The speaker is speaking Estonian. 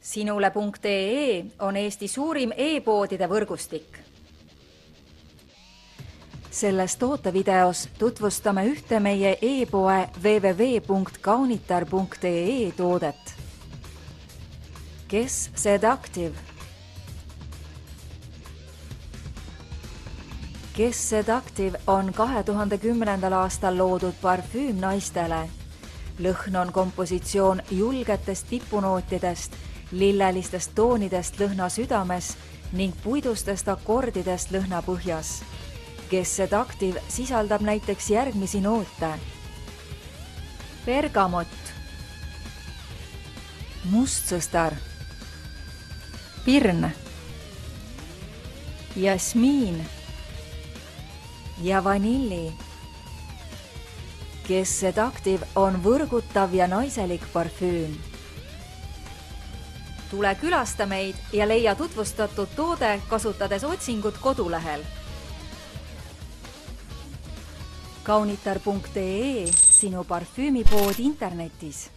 Sinule.ee on Eesti suurim e-poodide võrgustik. Selles tootevideos tutvustame ühte meie e-poe www.kaunitar.ee toodet. Kes Sedactive? Kes Sedactive on 2010. aastal loodud parfüüm naistele. Lõhn on kompositsioon julgetest tipunootidest, lillelistest toonidest lõhna südames ning puidustest akordidest lõhna põhjas. Kes Sedactive sisaldab näiteks järgmisi noote. Bergamot, mustsõstar, pirn, jasmiin ja vanilli. Kes Sedactive on võrgutav ja naiselik parfüüm. Tule külasta meid ja leia tutvustatud toode kasutades otsingut kodulehel. Kaunitar.ee, sinu parfüümipood internetis.